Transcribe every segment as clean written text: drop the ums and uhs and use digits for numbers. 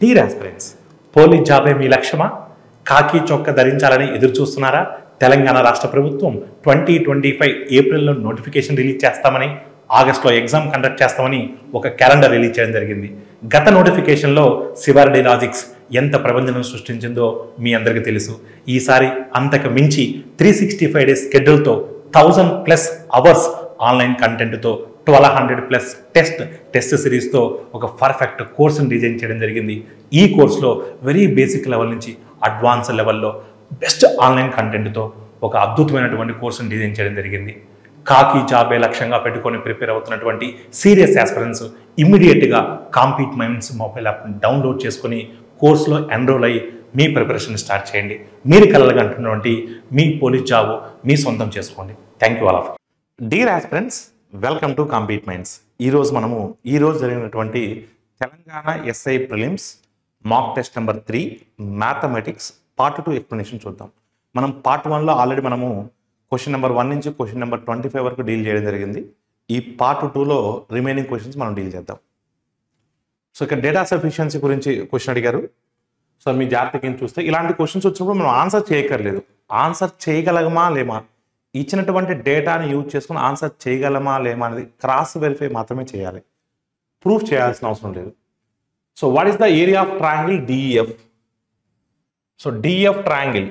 Dear aspirants, police జాబే మీ లక్ష్యమా? కాకి చొక్క ధరించాలని ఎదురు చూస్తున్నారా? తెలంగాణ రాష్ట్ర ప్రభుత్వం 2025 ఏప్రిల్లో నోటిఫికేషన్ రిలీజ్ చేస్తామని, ఆగస్టులో ఎగ్జామ్ కండక్ట్ చేస్తామని ఒక క్యాలెండర్ రిలీజ్ చేయడం జరిగింది. గత నోటిఫికేషన్లో సివార్డే లాజిక్స్ ఎంత ప్రభంజనం సృష్టించిందో మీ అందరికీ తెలుసు. ఈసారి అంతకు మించి 365 డేస్ షెడ్యూల్తో 1000+ అవర్స్ ఆన్లైన్ కంటెంట్తో 1200+ టెస్ట్ సిరీస్తో ఒక పర్ఫెక్ట్ కోర్సును డిజైన్ చేయడం జరిగింది. ఈ కోర్సులో వెరీ బేసిక్ లెవెల్ నుంచి అడ్వాన్స్ లెవెల్లో బెస్ట్ ఆన్లైన్ కంటెంట్తో ఒక అద్భుతమైనటువంటి కోర్సును డిజైన్ చేయడం జరిగింది. కాకి జాబే లక్ష్యంగా పెట్టుకొని ప్రిపేర్ అవుతున్నటువంటి సీరియస్ ఆస్పిరెంట్స్ ఇమ్మీడియట్గా కాంపీట్ మైండ్స్ మొబైల్ యాప్ని డౌన్లోడ్ చేసుకొని కోర్సులో ఎన్రోల్ అయ్యి మీ ప్రిపరేషన్ స్టార్ట్ చేయండి. మీరు కలగంటున్నటువంటి మీ పోలీస్ జాబ్ మీ సొంతం చేసుకోండి. Thank you all of. Dear aspirants, welcome to compete minds. ఈరోజు జరిగినటువంటి Telangana SI prelims mock test number 3 mathematics part 2 explanation చూద్దాం. మనం పార్ట్ 1లో ఆల్రెడీ మనము క్వశ్చన్ నెంబర్ 1 నుంచి క్వశ్చన్ నెంబర్ 25 వరకు డీల్ చేయడం జరిగింది. ఈ పార్ట్ 2లో రిమైనింగ్ క్వశ్చన్స్ మనం డీల్ చేద్దాం. సో ఇక్కడ డేటా సఫిషియన్సీ గురించి క్వశ్చన్ అడిగారు. సో మీ జాగ్రత్తగా చూస్తే ఇలాంటి క్వశ్చన్స్ వచ్చినప్పుడు మనం ఆన్సర్ చేయక్కర్లేదు. ఆన్సర్ చేయగలమా లేమా, ఇచ్చినటువంటి డేటాని యూజ్ చేసుకుని ఆన్సర్ చేయగలమా లేమా అనేది క్రాస్ వెరిఫై మాత్రమే చేయాలి. ప్రూఫ్ చేయాల్సిన అవసరం లేదు. So what is the area of triangle DEF? So DEF triangle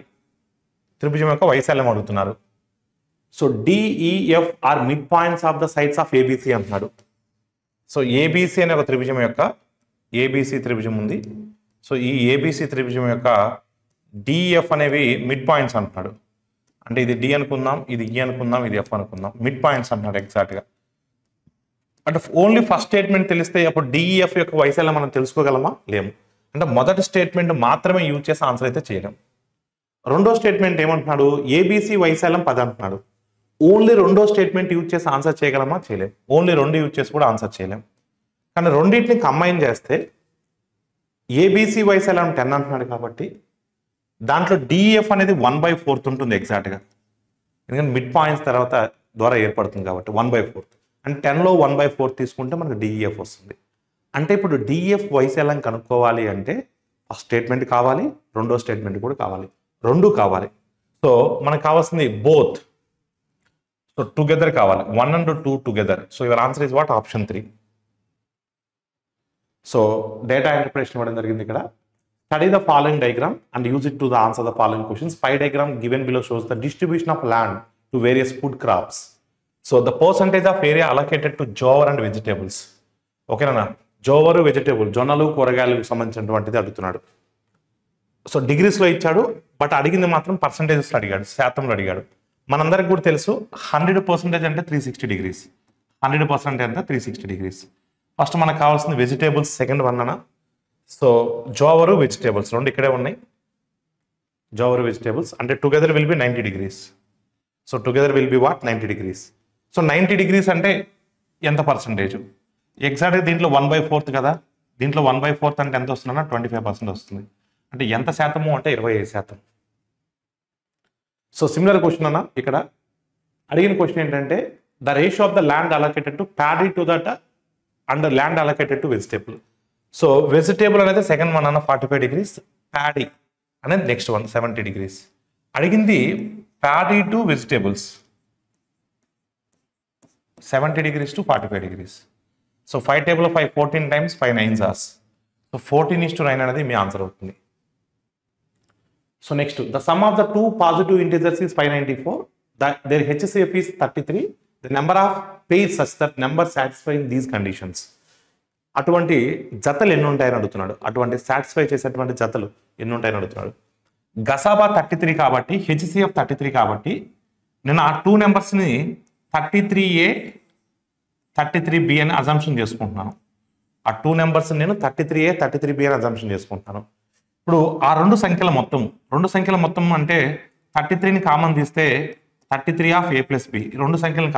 త్రిభుజం యొక్క వైశాల్యం అడుగుతున్నారు. So DEF are mid points of the sides of ABC అంటున్నాడు. సో ఏబిసి అనే ఒక త్రిభుజం యొక్క ఏబిసి త్రిభుజం ఉంది. సో ఈ ఏబిసి త్రిభుజం యొక్క డిఎఫ్ అనేవి మిడ్ పాయింట్స్ అంటున్నాడు. అంటే ఇది డి అనుకుందాం, ఇది ఈ అనుకుందాం, ఇది ఎఫ్ అనుకుందాం. మిడ్ పాయింట్స్ అంటున్నాడు ఎగ్జాక్ట్గా. అంటే ఓన్లీ ఫస్ట్ స్టేట్మెంట్ తెలిస్తే అప్పుడు డిఈఎఫ్ యొక్క వైశాల్యం మనం తెలుసుకోగలమా? లేము. అంటే మొదటి స్టేట్మెంట్ మాత్రమే యూజ్ చేసి ఆన్సర్ అయితే చేయలేం. రెండో స్టేట్మెంట్ ఏమంటున్నాడు? ఏబిసి వైశాల్యం 10 అంటున్నాడు. ఓన్లీ రెండో స్టేట్మెంట్ యూజ్ చేసి ఆన్సర్ చేయగలమా? చేయలేం. ఓన్లీ 2 యూజ్ చేసి కూడా ఆన్సర్ చేయలేం. కానీ రెండింటిని కంబైన్ చేస్తే ఏబిసి వైశాల్యం 10 అంటున్నాడు కాబట్టి దాంట్లో డిఎఫ్ అనేది 1/4 ఉంటుంది ఎగ్జాక్ట్గా. ఎందుకంటే మిడ్ పాయింట్స్ తర్వాత ద్వారా ఏర్పడుతుంది కాబట్టి 1/4. అంటే 10లో 1/4 తీసుకుంటే మనకు డిఈఎఫ్ వస్తుంది. అంటే ఇప్పుడు డిఎఫ్ వైశాల్యం కనుక్కోవాలి అంటే ఫస్ట్ స్టేట్మెంట్ కావాలి, రెండో స్టేట్మెంట్ కూడా కావాలి, 2 కావాలి. సో మనకు కావాల్సింది బోత్. సో టుగెదర్ కావాలి, 1 and 2 together. So your answer is what? Option 3. So data interpretation ఇవ్వడం జరిగింది ఇక్కడ. Study the following diagram and use it to answer the following questions. Pie diagram given below shows the distribution of land to various food crops. So the percentage of area allocated to jowar and vegetables. Okay na? Jowar vegetable, జొన్నలు కూరగాయలకు సంబంధించినటువంటిది అడుగుతున్నాడు. So డిగ్రీస్లో ఇచ్చాడు, but అడిగింది మాత్రం percentages అడిగాడు, శాతంలో అడిగాడు. మనందరికి కూడా తెలుసు 100% అంటే 360 degrees. 100% అంటే 360 degrees. ఫస్ట్ మనకు కావాల్సింది వెజిటేబుల్స్, సెకండ్ 1 అన్న. సో జోవరు వెజిటేబుల్స్ 2 ఇక్కడే ఉన్నాయి. జోవరు వెజిటేబుల్స్ అంటే together will be 90 degrees. So together will be what? 90 degrees. So 90 degrees అంటే ఎంత పర్సంటేజ్? ఎగ్జాక్ట్గా దీంట్లో 1/4 కదా. దీంట్లో 1/4 అంటే ఎంత వస్తుందన్నా? 25% వస్తుంది. అంటే ఎంత శాతము అంటే 25%. సో సిమిలర్ క్వశ్చన్ అన్న ఇక్కడ అడిగిన క్వశ్చన్ ఏంటంటే the ratio of the land allocated to paddy to that and land allocated to vegetable. So vegetable అనేది సెకండ్ 1 అన్న 45 degrees, ప్యాడీ అనేది నెక్స్ట్ 1 70 degrees. అడిగింది paddy to vegetables 70 degrees to 45 degrees. So 5 table of 5 14 times 5 9s are. So 14:9 అనేది మీ answer అవుతుంది. So next the sum of the 2 positive integers is 594. There HCF is 33. The number of pairs such that number satisfying these conditions. అటువంటి జతలు ఎన్ని ఉంటాయని అడుగుతున్నాడు. అటువంటి satisfy చేసేటువంటి జతలు ఎన్ని ఉంటాయని అడుగుతున్నాడు. గసాబా 33 కాబట్టి, హెచ్సిఎఫ్ 33 కాబట్టి నేను ఆ 2 నెంబర్స్ని 33A 33B అని అజంప్షన్ చేసుకుంటున్నాను. ఆ 2 నెంబర్స్ నేను 33A 33B అని అజంప్షన్ చేసుకుంటున్నాను. ఇప్పుడు ఆ రెండు సంఖ్యల మొత్తం అంటే 33ని కామన్ తీస్తే 33 of A plus B. రెండు సంఖ్యలను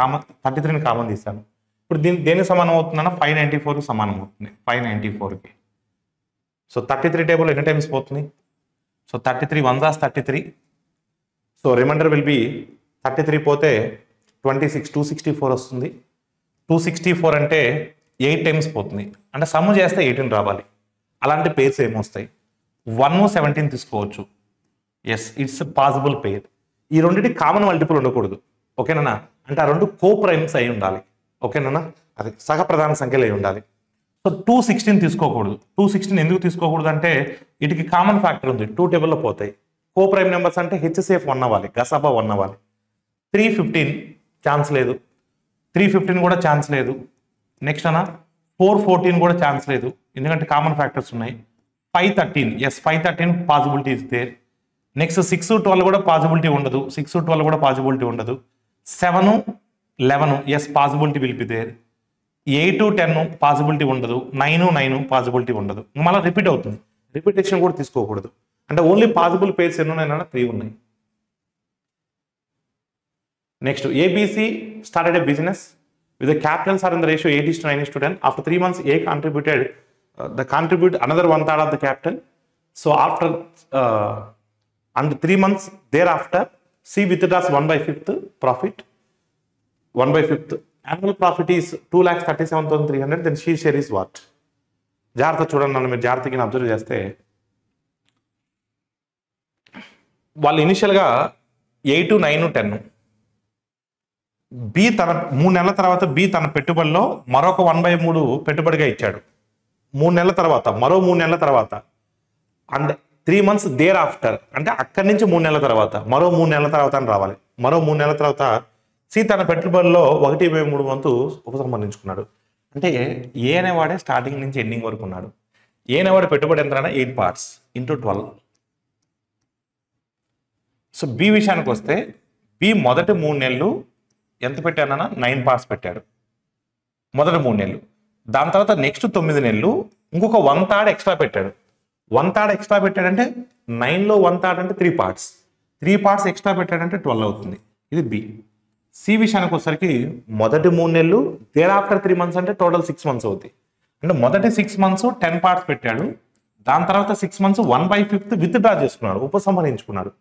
33ని కామన్ తీస్తాను. ఇప్పుడు దేనికి సమానం అవుతుందన్న 594కి సమానం అవుతుంది. 594కి. సో 33 టేబుల్ ఎన్ని టైమ్స్ పోతుంది? So 33 1s are 33. So remainder will be 33 పోతే 26 264 వస్తుంది. 264 అంటే 8 టైమ్స్ పోతుంది. అంటే సమ్ చేస్తే 18 రావాలి. అలాంటి పేర్స్ ఏమొస్తాయి? 1-17 తీసుకోవచ్చు. ఎస్, ఇట్స్ పాసిబుల్ పేర్. ఈ రెండింటి కామన్ మల్టిపుల్ ఉండకూడదు. ఓకేనా? అంటే ఆ రెండు కో ప్రైమ్స్ అయి ఉండాలి. ఓకేనా? అది సహ ప్రధాన సంఖ్యలు అయి ఉండాలి. సో 216 తీసుకోకూడదు. 216 ఎందుకు తీసుకోకూడదు అంటే వీటికి కామన్ ఫ్యాక్టర్ ఉంది, 2 టేబుల్లో పోతాయి. కో ప్రైమ్ నెంబర్స్ అంటే హెచ్సేఫ్ 1 అవ్వాలి, గసాబా 1 అవ్వాలి. 315 ఛాన్స్ లేదు, 315 కూడా ఛాన్స్ లేదు. నెక్స్ట్ అన్న 414 కూడా ఛాన్స్ లేదు, ఎందుకంటే కామన్ ఫ్యాక్టర్స్ ఉన్నాయి. 513, yes 513 possibility is there. Next 6-12 కూడా పాసిబిలిటీ ఉండదు, 6-12 కూడా పాసిబిలిటీ ఉండదు. 7-11, yes possibility will be there. 8-10 possibility ఉండదు, 9 పాసిబిలిటీ ఉండదు. మళ్ళీ రిపీట్ అవుతుంది, రిపీటేషన్ కూడా తీసుకోకూడదు. అంటే ఓన్లీ పాసిబుల్ పేర్స్ ఎన్ని ఉన్నాయన్నా 3 ఉన్నాయి. Next ABC started a business with the capitals are in the ratio 8:9:10. After 3 months, A contributed another 1/3 of the capital. So after and 3 months thereafter, C withdraws 1/5 profit. 1/5 annual profit is 2,37,300. Then she share is what? జాగ్రత్త చూడండి నన్ను, మీరు జాగ్రత్తగా observe చేస్తే వాళ్ళు ఇనిషియల్గా 8, 9, 10. B తన 3 నెలల తర్వాత బి తన పెట్టుబడిలో మరొక 1/3 పెట్టుబడిగా ఇచ్చాడు. 3 నెలల తర్వాత, మరో 3 నెలల తర్వాత, అండ్ 3 months దేర్ ఆఫ్టర్, అంటే అక్కడి నుంచి 3 నెలల తర్వాత, మరో 3 నెలల తర్వాత అని రావాలి. మరో 3 నెలల తర్వాత సి తన పెట్టుబడిలో 1/3 వంతు ఉపసంహరించుకున్నాడు. అంటే ఏ అనేవాడే స్టార్టింగ్ నుంచి ఎండింగ్ వరకు ఉన్నాడు. ఏ అనేవాడు పెట్టుబడి ఎంత 8 parts into 12. సో బి విషయానికి వస్తే బి మొదటి 3 నెలలు ఎంత పెట్టానన్నా 9 parts పెట్టాడు మొదటి 3 నెలలు. దాని తర్వాత నెక్స్ట్ 9 నెలలు ఇంకొక 1/3 ఎక్స్ట్రా పెట్టాడు. 1/3 ఎక్స్ట్రా పెట్టాడంటే 9లో 1/3 అంటే 3 parts. 3 parts ఎక్స్ట్రా పెట్టాడంటే 12 అవుతుంది. ఇది బి. సి విషయానికి వచ్చేసరికి మొదటి 3 నెలలు దేర్ ఆఫ్టర్ 3 months అంటే టోటల్ 6 months అవుతాయి. అంటే మొదటి 6 months 10 parts పెట్టాడు. దాని తర్వాత 6 months 1/5 విత్డ్రా చేసుకున్నాడు, ఉపసంహరించుకున్నాడు.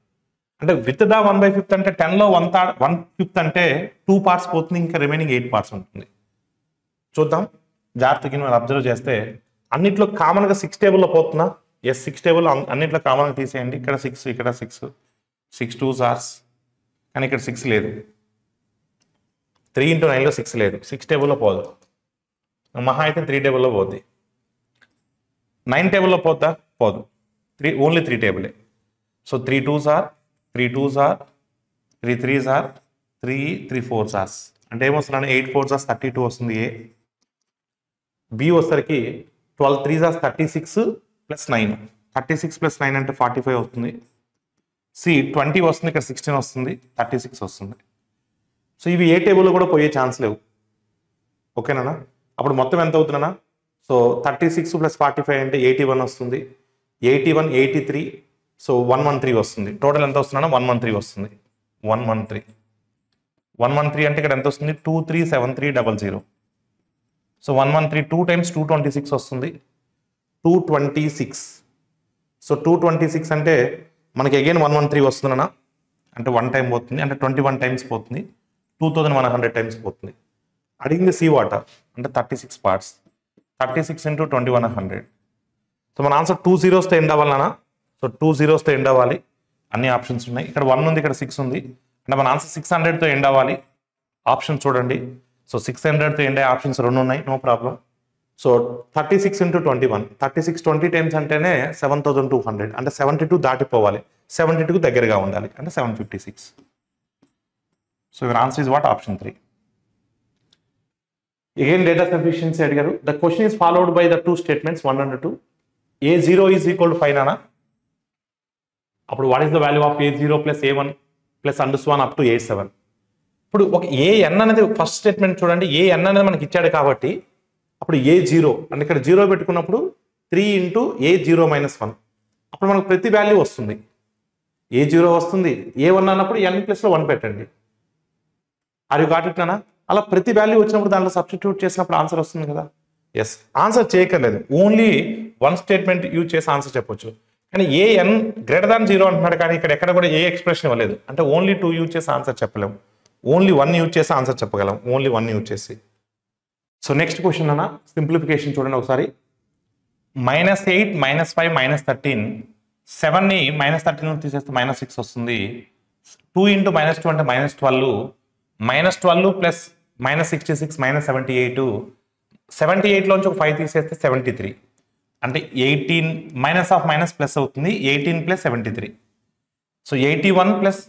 అంటే విత్డ్రా 1/5 అంటే 10లో 1/5 అంటే 2 parts పోతుంది, ఇంకా రిమైనింగ్ 8 parts ఉంటుంది. చూద్దాం జాగ్రత్తగా మీరు అబ్జర్వ్ చేస్తే అన్నిట్లో కామన్గా 6 టేబుల్లో పోతున్నా. ఎస్ 6 టేబుల్ అన్నిట్లో కామన్గా తీసేయండి. ఇక్కడ 6, ఇక్కడ 6, 6 2s hours, కానీ ఇక్కడ 6 లేదు. 3 into 9లో 6 లేదు, 6 టేబుల్లో పోదు. మహా అయితే 3 టేబుల్లో పోద్ది. 9 టేబుల్లో పోద్దా? పోదు. ఓన్లీ 3 టేబులే. So 3 2s are, 3 2s are, 3 3s are, 3 4s are. అంటే ఏమొస్తున్నాను 8 4s are 32 వస్తుంది ఏ. బి వచ్చేసరికి 12 3s are 36 + 9, 36 + 9 అంటే 45 వస్తుంది. సి 20 వస్తుంది, ఇక్కడ 16 వస్తుంది, 36 వస్తుంది. సో ఇవి ఏ టేబుల్లో కూడా పోయే ఛాన్స్ లేవు. ఓకేనా? అప్పుడు మొత్తం ఎంత అవుతుందన్నా? సో 36 + 45 అంటే 81 వస్తుంది. 81 83, సో 113 వస్తుంది. టోటల్ ఎంత వస్తుందన్నా? 113 వస్తుంది. 113 అంటే ఇక్కడ ఎంత వస్తుంది? 237300. సో 113 2 times 226 వస్తుంది, 226. సో 226 అంటే మనకి అగైన్ 113 వస్తుందన్నా, అంటే 1 time పోతుంది, అంటే 21 times పోతుంది, 2100 times పోతుంది. అడిగింది సి వాట అంటే 36 parts, 36 into 2100. సో మన ఆన్సర్ 2 zeros ఎండ్ అవ్వాలన్నా. సో 2 zeros ఎండ్ అవ్వాలి. అన్ని ఆప్షన్స్ ఉన్నాయి. ఇక్కడ 1 ఉంది, ఇక్కడ 6 ఉంది, అంటే మన ఆన్సర్ 600 ఎండ్ అవ్వాలి. ఆప్షన్ చూడండి. సో 600 ఎండ్ అయ్యే ఆప్షన్స్ 2 ఉన్నాయి, no problem. So 36 into 21, 36 20 times అంటేనే 7200, అంటే 72 దాటిపోవాలి, 72కు దగ్గరగా ఉండాలి, అంటే 756. So your answer is what? Option 3. Again data sufficiency అడిగారు. The question is followed by the 2 statements 1 and 2. A0 is equal to 5 నానా. అప్పుడు what is the value of A0 + A1 + _1 up to A7. ఇప్పుడు ఒక AN అనేది first statement చూడండి. AN అనేది మనకి ఇచ్చాడు కాబట్టి అప్పుడు A0 అంటే ఇక్కడ 0 పెట్టుకున్నప్పుడు 3 into A0 - 1, అప్పుడు మనకు ప్రతి వాల్యూ వస్తుంది. A0 వస్తుంది, A1 అన్నప్పుడు n + 1 పెట్టండి. ఆర్ యు గాట్ ఇట్ నానా? అలా ప్రతి వాల్యూ వచ్చినప్పుడు దాంట్లో సబ్స్టిట్యూట్ చేసినప్పుడు ఆన్సర్ వస్తుంది కదా. ఎస్, ఆన్సర్ చేయక్కర్లేదు, ఓన్లీ 1 స్టేట్మెంట్ యూజ్ చేసి ఆన్సర్ చెప్పొచ్చు. కానీ AN > 0 అంటున్నాడు, కానీ ఇక్కడ ఎక్కడ కూడా ఏ ఎక్స్ప్రెషన్ ఇవ్వలేదు, అంటే ఓన్లీ 2 యూజ్ చేసి ఆన్సర్ చెప్పలేము, ఓన్లీ 1 యూజ్ చేసి ఆన్సర్ చెప్పగలం, ఓన్లీ 1 యూజ్ చేసి. సో నెక్స్ట్ క్వశ్చన్ అన్న సింప్లిఫికేషన్ చూడండి ఒకసారి. -8 -5 -13 7ని -13 తీసేస్తే -6 వస్తుంది. 2 × -2 అంటే -12 -12 ప్లస్ -66 -78 78లోంచి ఒక 5 తీసేస్తే 73 అంటే 18 మైనస్ ఆఫ్ మైనస్ ప్లస్ అవుతుంది 18 + 73 సో 81 +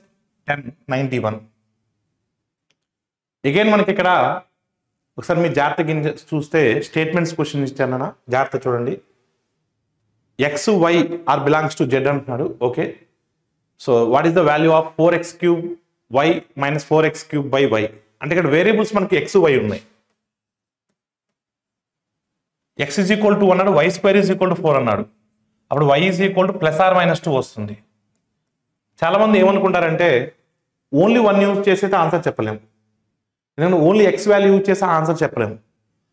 10 91. అగైన్ మనకి ఇక్కడ ఒకసారి మీరు జాగ్రత్తగా చూస్తే స్టేట్మెంట్స్ క్వశ్చన్ ఇచ్చాను, జాగ్రత్త చూడండి. X Y R belongs to Z అంటున్నాడు. Okay, so what is the value of 4x³ y - 4x³ / y అంటే ఇక్కడ వేరియబుల్స్ మనకి ఎక్స్ వై ఉన్నాయి. x = 2 అన్నాడు, y² = 4 అన్నాడు. అప్పుడు y = +or - 2 వస్తుంది. చాలా మంది ఏమనుకుంటారంటే ఓన్లీ 1 యూజ్ చేసేస్తే ఆన్సర్ చెప్పలేము, ఎందుకంటే ఓన్లీ ఎక్స్ వాల్యూ యూజ్ చేస్తే ఆన్సర్ చెప్పలేము,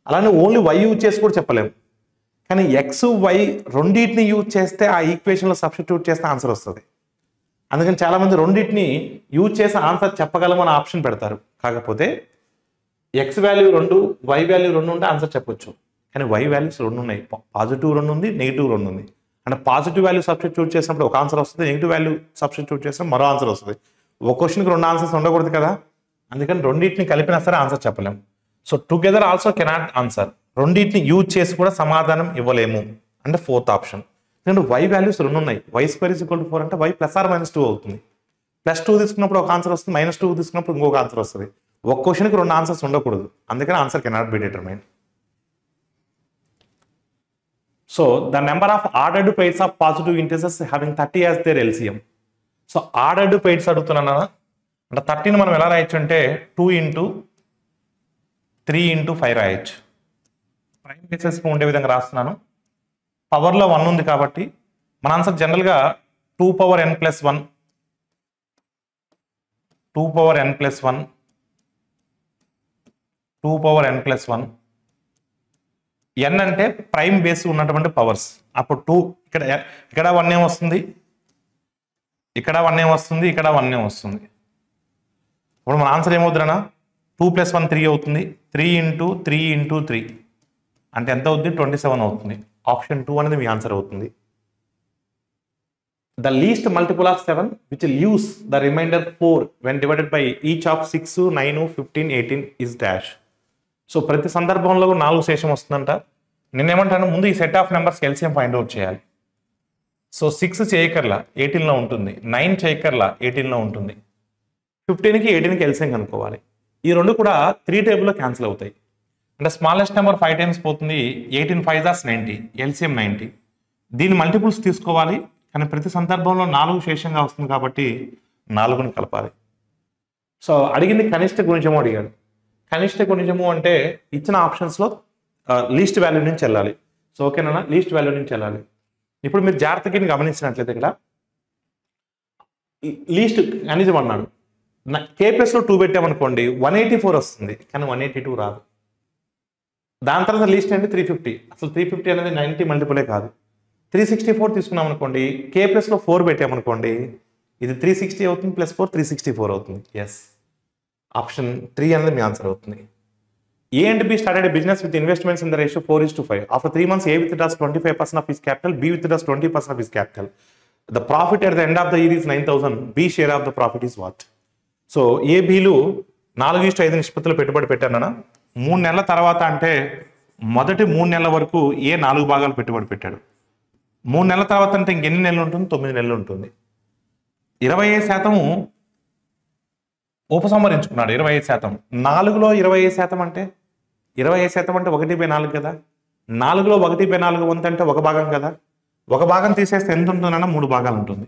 అలానే ఓన్లీ వై యూజ్ చేసి కూడా చెప్పలేము. కానీ ఎక్స్ వై రెండింటిని యూజ్ చేస్తే ఆ ఈక్వేషన్లో సబ్స్టిట్యూట్ చేస్తే ఆన్సర్ వస్తుంది. అందుకని చాలామంది రెండింటిని యూజ్ చేసి ఆన్సర్ చెప్పగలమని ఆప్షన్ పెడతారు. కాకపోతే ఎక్స్ వాల్యూ 2 వై వాల్యూ 2 ఉంటే ఆన్సర్ చెప్పొచ్చు, కానీ వై వాల్యూస్ 2 ఉన్నాయి, పాజిటివ్ 2 ఉంది, నెగిటివ్ 2 ఉంది. అంటే పాజిటివ్ వాల్యూ సబ్స్టిట్యూట్ చేసినప్పుడు ఒక ఆన్సర్ వస్తుంది, నెగిటివ్ వాల్యూ సబ్స్టిట్యూట్ చేస్తే మరో ఆన్సర్ వస్తుంది. ఒక క్వశ్చన్కి 2 ఆన్సర్స్ ఉండకూడదు కదా, అందుకని రెండింటిని కలిపినా సరే ఆన్సర్ చెప్పలేము. So together also cannot answer, రెండింటిని యూజ్ చేసి కూడా సమాధానం ఇవ్వలేము అంటే 4th ఆప్షన్. ఎందుకంటే వై వాల్యూస్ 2 ఉన్నాయి, y² = 4 అంటే y +or - 2 అవుతుంది. +2 తీసుకున్నప్పుడు ఒక ఆన్సర్ వస్తుంది, -2 తీసుకున్నప్పుడు ఇంకొక ఆన్సర్ వస్తుంది. ఒక క్వశ్చన్కి 2 ఆన్సర్స్ ఉండకూడదు, అందుకని answer cannot be determined. So the number of ordered pairs of positive integers having 30 as their LCM. So ordered pairs అడుగుతున్నాను అంటే 30ని మనం ఎలా రాయొచ్చు అంటే 2 × 3 × 5 రాయొచ్చు. ప్రైమ్ బేసెస్కి ఉండే విధంగా రాస్తున్నాను. పవర్లో 1 ఉంది కాబట్టి మన ఆన్సర్ జనరల్గా 2n + 1 2n + 1 2n + 1 n అంటే ప్రైమ్ బేస్ ఉన్నటువంటి పవర్స్. అప్పుడు 2 ఇక్కడ 1 ఏమొస్తుంది, ఇక్కడ 1 ఏమొస్తుంది, ఇక్కడ 1 ఏమొస్తుంది. ఇప్పుడు మన ఆన్సర్ ఏమవుతుందన్నా 2 + 1 3 అవుతుంది. 3 × 3 × 3 అంటే ఎంత అవుతుంది, 27 అవుతుంది. ఆప్షన్ 2 అనేది మీ ఆన్సర్ అవుతుంది. The least multiple of 7 which leaves the remainder 4 when divided by each of 6, 9, 15, 18 is dash. So ప్రతి సందర్భంలో 4 శేషం వస్తుందంట. నేనేమంటాను, ముందు ఈ set of numbers LCM find out చేయాలి. సో 6 చేయకర్లా 18లో ఉంటుంది, 9 చేయకర్లా 18లో ఉంటుంది, 15కి 18కి ఎల్సిఎం కనుక్కోవాలి. ఈ 2 కూడా 3 టేబుల్లో క్యాన్సిల్ అవుతాయి. అంటే స్మాలెస్ట్ నెంబర్ 5 టైమ్స్ పోతుంది, 18 × 5 = 90, ఎల్సిఎం 90. దీని మల్టిపుల్స్ తీసుకోవాలి, కానీ ప్రతి సందర్భంలో 4 శేషంగా వస్తుంది కాబట్టి 4ని కలపాలి. సో అడిగింది కనిష్ట గుణిజము అడిగాడు. కనిష్ట గుణిజము అంటే ఇచ్చిన ఆప్షన్స్లో లీస్ట్ వాల్యూ నుంచి వెళ్ళాలి. సో ఓకేనా, లీస్ట్ వాల్యూ నుంచి వెళ్ళాలి. ఇప్పుడు మీరు జాగ్రత్తగా గమనించినట్లయితే ఇక్కడ లీస్ట్ గణిజం అన్నాడు, K+లో 2 పెట్టామనుకోండి 184 వస్తుంది, కానీ 182 రాదు. దాని తర్వాత లీస్ట్ అంటే 350, అసలు 350 అనేది 90 మల్టిపులే కాదు. 364 తీసుకున్నాం అనుకోండి, K+లో 4 పెట్టామనుకోండి, ఇది 360 అవుతుంది, +4 364 అవుతుంది. ఎస్, ఆప్షన్ 3 అనేది మీ ఆన్సర్ అవుతుంది. A and B started a business with investments in the ratio 4:5. After 3 months, A withdraws 25% of his capital, B withdraws 20% of his capital. The profit at the end of the year is 9,000. B share of the profit is what? So A, Bలు 4:5 నిష్పత్తిలో పెట్టుబడి పెట్టానన్నా. 3 నెలల తర్వాత అంటే మొదటి 3 నెలల వరకు A 4 భాగాలు పెట్టుబడి పెట్టాడు. 3 నెలల తర్వాత అంటే ఇంకెన్ని నెలలు ఉంటుంది, 9 నెలలు ఉంటుంది. 25% ఉపసంహరించుకున్నాడు. 25%, 4లో 25% అంటే 25% అంటే 1/4 కదా. 4లో 1/4 వంతు అంటే 1 భాగం కదా. 1 భాగం తీసేస్తే ఎంత ఉంటుందన్నా 3 భాగాలు ఉంటుంది.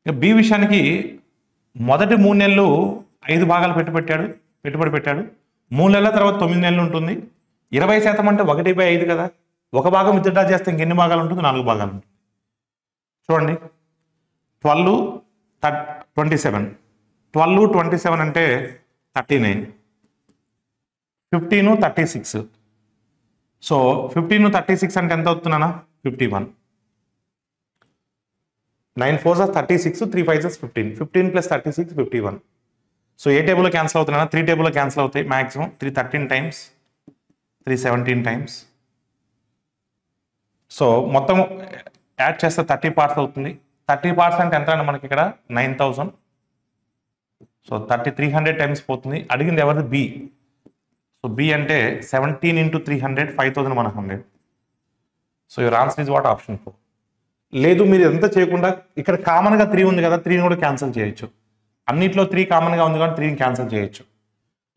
ఇక బి విషయానికి మొదటి 3 నెలలు 5 భాగాలు పెట్టుబడి పెట్టాడు. 3 నెలల తర్వాత 9 నెలలు ఉంటుంది. 20% అంటే 1/5 కదా. 1 భాగం విత్డ్రా చేస్తే ఇంకెన్ని భాగాలు ఉంటుంది, 4 భాగాలు ఉంటుంది. చూడండి, 12, 27, 12, 27 అంటే 39, 15, 36. సో 15, 36 అంటే ఎంత అవుతుందన్నా 51. 9 4s 36, 3 5s 15, 15 + 36 51. సో ఏ టేబుల్లో క్యాన్సిల్ అవుతున్నా, 3 టేబుల్లో క్యాన్సిల్ అవుతాయి మ్యాక్సిమం. 3 13 టైమ్స్, 3 17 టైమ్స్, సో మొత్తం యాడ్ చేస్తే 30 పార్ట్స్ అవుతుంది. 30 పార్ట్స్ అంటే ఎంత అండి మనకి ఇక్కడ 9000. సో 300 టైమ్స్ పోతుంది. అడిగింది ఎవరిది? బి. సో బి అంటే 17 × 300 5100. So your answer is what? Option 4. లేదు మీరు ఎంత చేయకుండా ఇక్కడ కామన్గా 3 ఉంది కదా, 3ని కూడా క్యాన్సిల్ చేయొచ్చు. అన్నిట్లో 3 కామన్గా ఉంది కాబట్టి 3ని క్యాన్సిల్ చేయొచ్చు.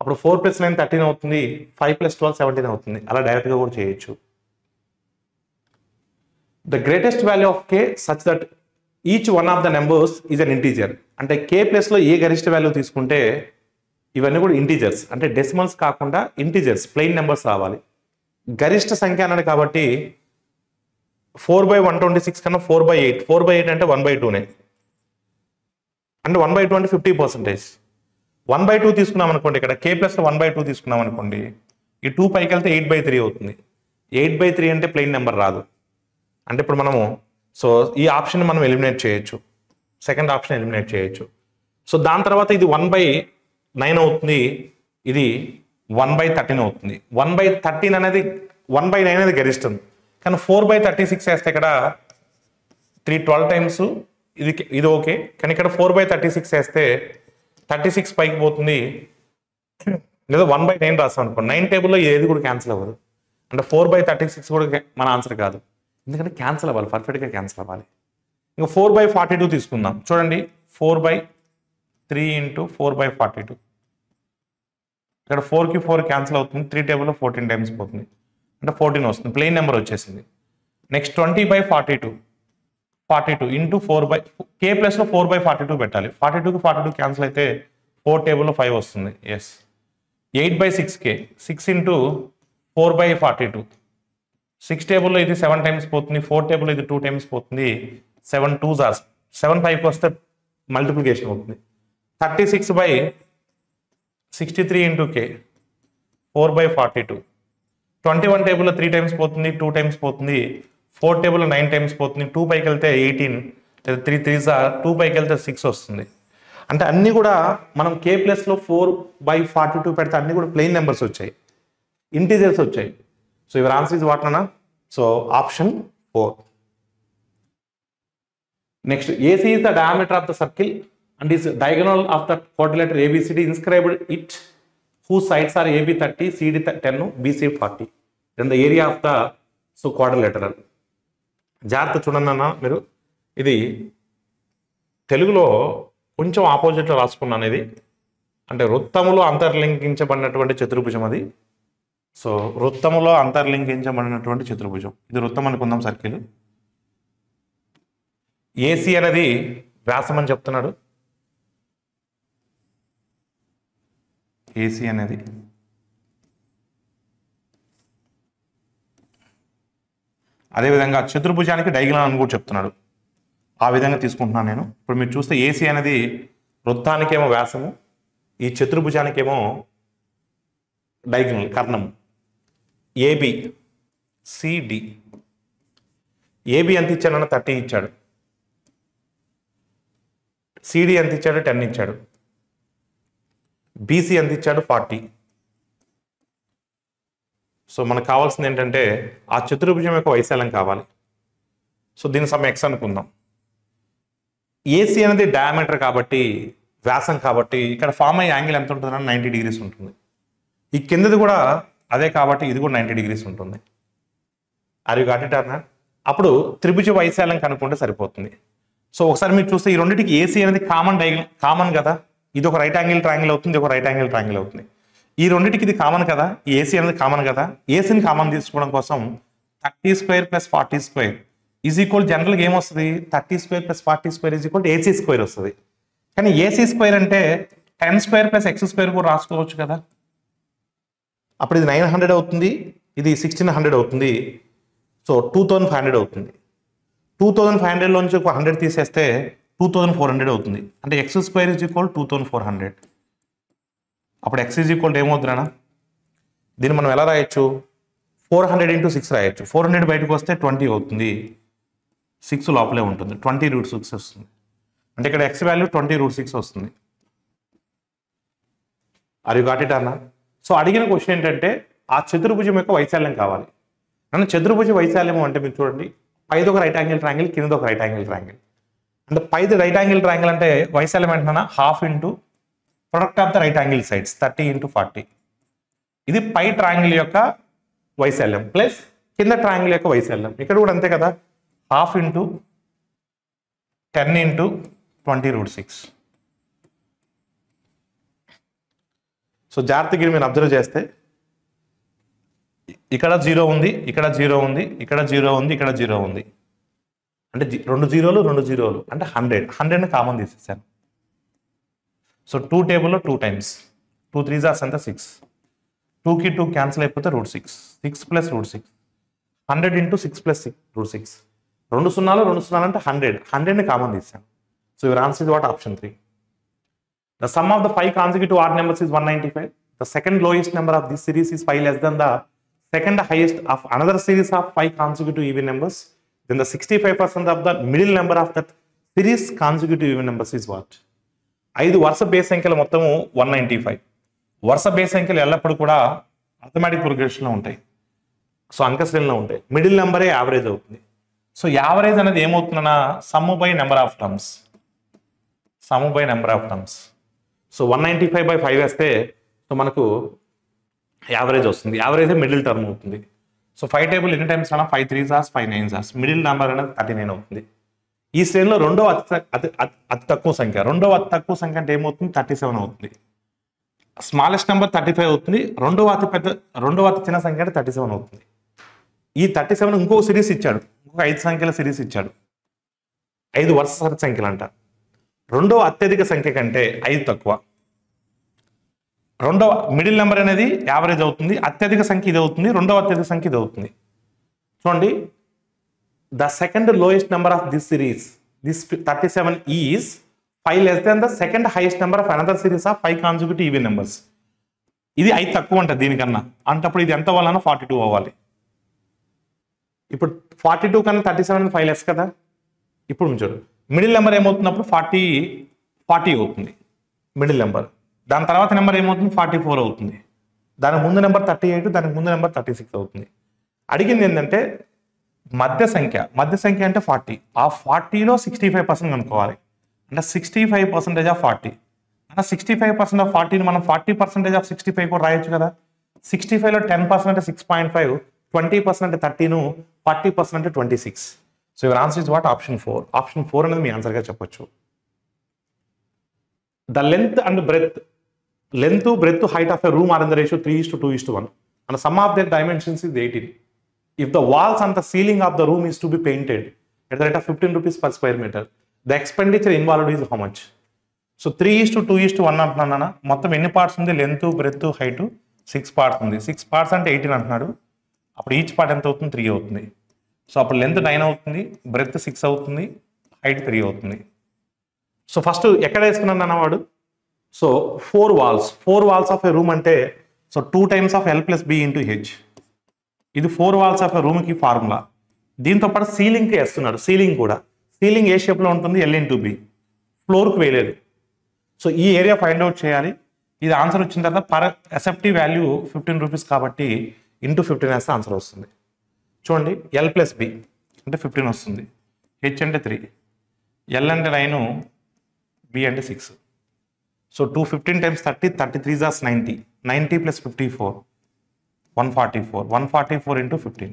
అప్పుడు 4 + 9 13 అవుతుంది, 5 + 12 17 అవుతుంది. అలా డైరెక్ట్గా కూడా చేయొచ్చు. The greatest value of K such that each one of the numbers is an integer. అంటే కే ప్లేస్లో ఏ గరిష్ట వాల్యూ తీసుకుంటే ఇవన్నీ కూడా ఇంటీజర్స్, అంటే డెసిమల్స్ కాకుండా ఇంటీజర్స్, ప్లెయిన్ నెంబర్స్ రావాలి. గరిష్ట సంఖ్య అన్నాడు కాబట్టి 4/126 కన్నా 4/8. 4/8 అంటే 1/2నే, అంటే 1/2 అంటే 50%. 1/2 తీసుకున్నాం అనుకోండి, ఇక్కడ కే ప్లస్లో 1/2 తీసుకున్నాం అనుకోండి, ఈ 2 పైకి వెళ్తే 8/3 అవుతుంది. 8/3 అంటే ప్లెయిన్ నెంబర్ రాదు. అంటే ఇప్పుడు మనము సో ఈ ఆప్షన్ మనం ఎలిమినేట్ చేయొచ్చు, సెకండ్ ఆప్షన్ ఎలిమినేట్ చేయొచ్చు. సో దాని తర్వాత ఇది 1/9 అవుతుంది, ఇది 1/13 అవుతుంది. 1/13 అనేది 1/9 అనేది గరిష్టం, కానీ 4/36 వేస్తే ఇక్కడ 312 టైమ్స్ ఇది ఓకే, కానీ ఇక్కడ 4/36 వేస్తే 36 పైకి పోతుంది, లేదా 1/9 రాస్తాం అనుకోండి. 9 టేబుల్లో ఏది కూడా క్యాన్సిల్ అవ్వదు, అంటే 4/36 కూడా మన ఆన్సర్ కాదు, ఎందుకంటే క్యాన్సిల్ అవ్వాలి, పర్ఫెక్ట్గా క్యాన్సిల్ అవ్వాలి. ఇంకా 4/42 తీసుకుందాం. చూడండి, 4/3 × 4/42. ఇక్కడ 4కి 4 క్యాన్సిల్ అవుతుంది, 3 టేబుల్లో 14 టైమ్స్ పోతుంది, అంటే 14 వస్తుంది, ప్లెయిన్ నెంబర్ వచ్చేసింది. నెక్స్ట్ 20/42. 42 × 4 కే ప్లస్లో 4/42 పెట్టాలి. 42కి 42 క్యాన్సిల్ అయితే 4 టేబుల్లో 5 వస్తుంది. ఎస్. 8/6K. 6 × 4/42. 6 టేబుల్లో ఇది 7 టైమ్స్ పోతుంది, 4 టేబుల్లో ఇది 2 టైమ్స్ పోతుంది. 7 2s are 7 5కి వస్తే మల్టిప్లికేషన్ అవుతుంది. 36/63 × K. 4/42. 21 టేబుల్లో 3 టైమ్స్ పోతుంది, 2 టైమ్స్ పోతుంది. 4 టేబుల్లో 9 టైమ్స్ పోతుంది. 2 పైకి వెళ్తే 18, లేదా 3 3s are 2 పైకి వెళ్తే 6 వస్తుంది. అంటే అన్నీ కూడా మనం కే ప్లస్లో 4/42 పెడితే అన్నీ కూడా ప్లెయిన్ నెంబర్స్ వచ్చాయి, ఇంటీజర్స్ వచ్చాయి. So your answer is what అన్నా? So option 4. Next, AC is the diameter of the circle and is diagonal of the quadrilateral ABCD. Inscribed it whose sides are AB 30, CD 10, BC 40. Then the area of the quadrilateral. జాగ్రత్త చూడండి అన్న మీరు, ఇది తెలుగులో కొంచెం ఆపోజిట్లో రాసుకున్నాను. ఇది అంటే వృత్తములో అంతర్లింకించబడినటువంటి చతుర్భుజం అది. సో వృత్తములో అంతర్లింకించబడినటువంటి చతుర్భుజం, ఇది వృత్తం అనుకుందాం, సర్కిల్. ఏసీ అనేది వ్యాసం అని చెప్తున్నాడు. ఏసీ అనేది అదేవిధంగా చతుర్భుజానికి డయాగోనల్ అని కూడా చెప్తున్నాడు. ఆ విధంగా తీసుకుంటున్నాను నేను. ఇప్పుడు మీరు చూస్తే ఏసీ అనేది వృత్తానికేమో వ్యాసము, ఈ చతుర్భుజానికేమో డయాగోనల్ కర్ణము. AB CD. ఏబి ఎంత ఇచ్చాడన్న 30 ఇచ్చాడు, సిడి ఎంత ఇచ్చాడు 10 ఇచ్చాడు, బీసీ ఎంత ఇచ్చాడు 40. సో మనకు కావాల్సింది ఏంటంటే ఆ చతుర్భుజం యొక్క వైశాల్యం కావాలి. సో దీని సమ్ ఎక్స్ అనుకుందాం. ఏసీ అనేది డయామీటర్ కాబట్టి, వ్యాసం కాబట్టి, ఇక్కడ ఫామ్ అయ్యే యాంగిల్ ఎంత ఉంటుందన్న 90 degrees ఉంటుంది. ఈ కిందది కూడా అదే కాబట్టి ఇది కూడా 90 degrees ఉంటుంది. Are you got it or not? అప్పుడు త్రిభుజ వైశాల్యం కనుక్కుంటే సరిపోతుంది. సో ఒకసారి మీరు చూస్తే ఈ రెండింటికి ఏసీ అనేది కామన్ కదా, ఇది ఒక రైట్ యాంగిల్ ట్రయాంగిల్ అవుతుంది, ఒక రైట్ యాంగిల్ ట్రయాంగిల్ అవుతుంది. ఈ రెండింటికి ఇది కామన్ కదా, ఈ ఏసీ అనేది కామన్ కదా. ఏసీని కామన్ తీసుకోవడం కోసం 30² + 40² ఈజ్ ఈక్వల్, జనరల్గా ఏమొస్తుంది, 30² + 40² ఈజ్ ఈక్వల్ AC² వస్తుంది. కానీ AC² అంటే 10² + x² కూడా రాసుకోవచ్చు కదా. అప్పుడు ఇది 900 అవుతుంది, ఇది 1600 అవుతుంది. సో 2500 అవుతుంది. 2500లోంచి ఒక 100 తీసేస్తే 2400 అవుతుంది. అంటే x² = 2400. అప్పుడు x = ఏమవుతుందన్నా, దీన్ని మనం ఎలా రాయొచ్చు, 400 × 6 రాయొచ్చు. 400 బయటకు వస్తే 20 అవుతుంది, 6 లోపలే ఉంటుంది, 20√6 వస్తుంది. అంటే ఇక్కడ x వాల్యూ 20√6 వస్తుంది. ఆర్ యు గాట్ ఇట్ అన్నా? సో అడిగిన క్వశ్చన్ ఏంటంటే ఆ చతుర్భుజం యొక్క వైశాల్యం కావాలి. నన్ను చతుర్భుజ వైశాల్యము అంటే మీరు చూడండి, పైది ఒక రైట్ యాంగిల్ ట్రయాంగిల్, కింద ఒక రైట్ యాంగిల్ ట్రయాంగిల్. అంటే పైది రైట్ యాంగిల్ ట్రయాంగిల్ అంటే వైశాల్యం ఏంటన్నా half into product of the right angle sides 30 × 40. ఇది పై ట్రయాంగిల్ యొక్క వైశాల్యం ప్లస్ కింద ట్రయాంగిల్ యొక్క వైశాల్యం. ఇక్కడ కూడా అంతే కదా, హాఫ్ ఇంటూ 10 × 20√6. సో జాగ్రత్తగా మీరు అబ్జర్వ్ చేస్తే ఇక్కడ 0 ఉంది, ఇక్కడ 0 ఉంది, ఇక్కడ 0 ఉంది, ఇక్కడ 0 ఉంది. అంటే 2 0లు 2 0లు అంటే 100ని కామన్ తీసేసాను. సో 2 టేబుల్లో 2 టైమ్స్, 2 3s అంతా 6, 2కి 2 క్యాన్సిల్ అయిపోతే √6, 6 + √6, 100 × 6 + √6. 2 0లు 2 0లు అంటే 100ని కామన్ తీసాను. So your answer is what? Option 3. The sum of the 5 consecutive odd numbers is 195. The second lowest number of this series is 5 less than the second highest of another series of 5 consecutive even numbers. Then the 65% of the middle number of that series consecutive even numbers is what? 5 వరుస base సంఖ్యలు మొత్తము 195. వరుస base సంఖ్యలు ఎల్లప్పుడూ కూడా arithmetic ప్రోగ్రెషన్లో ఉంటాయి. So అంక శ్రేణిలో ఉంటాయి. మిడిల్ నెంబరే యావరేజ్ అవుతుంది. సో యావరేజ్ అనేది ఏమవుతుందన్నా sum by number of terms. Sum by number of terms. So 195/5 వేస్తే సో మనకు యావరేజ్ వస్తుంది. యావరేజ్ మిడిల్ టర్మ్ అవుతుంది. సో 5 టేబుల్ ఎన్ని టైమ్స్ అన్నా 5 3s 5 9s. మిడిల్ నెంబర్ అనేది 39 అవుతుంది. ఈ శ్రేణిలో రెండవ అతి తక్కువ సంఖ్య, రెండవ అతి తక్కువ సంఖ్య అంటే ఏమవుతుంది? 37 అవుతుంది. స్మాలెస్ట్ నెంబర్ 35 అవుతుంది. రెండవ అతి చిన్న సంఖ్య అంటే 37 అవుతుంది. ఈ 37 ఇంకో సిరీస్ ఇచ్చాడు, ఇంకొక 5 సంఖ్యల సిరీస్ ఇచ్చాడు. 5 వరుస సంఖ్యలు అంట. రెండవ అత్యధిక సంఖ్య కంటే 5 తక్కువ. రెండవ మిడిల్ నెంబర్ అనేది యావరేజ్ అవుతుంది. అత్యధిక సంఖ్య ఇది అవుతుంది, రెండవ అత్యధిక సంఖ్య ఇది అవుతుంది. చూడండి, the second lowest number of this series, this 37 is 5 less than the second highest number of another series of 5 consecutive even numbers. ఇది 5 తక్కువ అంట దీనికన్నా. అంటప్పుడు ఇది ఎంత అవ్వాలన్నా 42 అవ్వాలి. ఇప్పుడు 42 కన్నా 37 5 లెస్ కదా. ఇప్పుడు చూడు, మిడిల్ నెంబర్ ఏమవుతున్నప్పుడు 40 అవుతుంది మిడిల్ నెంబర్. దాని తర్వాత నెంబర్ ఏమవుతుంది? 44 అవుతుంది. దాని ముందు నెంబర్ 38, దానికి ముందు నెంబర్ 36 అవుతుంది. అడిగింది ఏంటంటే మధ్య సంఖ్య అంటే 40. ఆ 40లో 65% కనుక్కోవాలి. అంటే 65% ఆఫ్ 40 అంటే 65% ఆఫ్ 40ని మనం 40% ఆఫ్ 65 కూడా రాయొచ్చు కదా. 65లో 10% అంటే 6.5, 20% అంటే 13, 40% అంటే 26. So your answer is what? Option 4. Option 4 అనేది మీ ఆన్సర్గా చెప్పొచ్చు. The length and breadth, breadth, height of a room are in the ratio 3:2:1 and the sum of their dimensions is 18. If the walls and the ceiling of the room is to be painted at the rate of 15 rupees per square meter, the expenditure involved is how much? So 3:2:1 అంటున్నాను. మొత్తం ఎన్ని parts ఉంది? Length, breath, height 6 parts ఉంది. 6 parts అంటే 18 అంటున్నాడు. అప్పుడు each part ఎంత అవుతుంది? 3 అవుతుంది. సో అప్పుడు లెంత్ 9 అవుతుంది, బ్రెత్ 6 అవుతుంది, హైట్ 3 అవుతుంది. సో ఫస్ట్ ఎక్కడ వేసుకున్నాను అన్నవాడు? So 4 walls of A room అంటే so 2 times of L + B × H. ఇది 4 walls ఆఫ్ ఏ రూమ్కి ఫార్ములా. దీంతో పాటు సీలింగ్కి వేస్తున్నాడు. సీలింగ్ కూడా సీలింగ్ ఏ షేప్లో ఉంటుంది? L × B. ఫ్లోర్కి వేయలేదు. సో ఈ ఏరియా ఫైండ్ అవుట్ చేయాలి. ఇది ఆన్సర్ వచ్చిన తర్వాత పర్ ఎసెప్టివ్ వాల్యూ 15 రూపీస్ కాబట్టి × 15 వేస్తే ఆన్సర్ వస్తుంది. చూడండి, L + B అంటే 15 వస్తుంది, H అంటే 3, L అంటే 9, B అంటే 6. So 215 × 30, 33s 90, 90 + 54, 144, 144 × 15.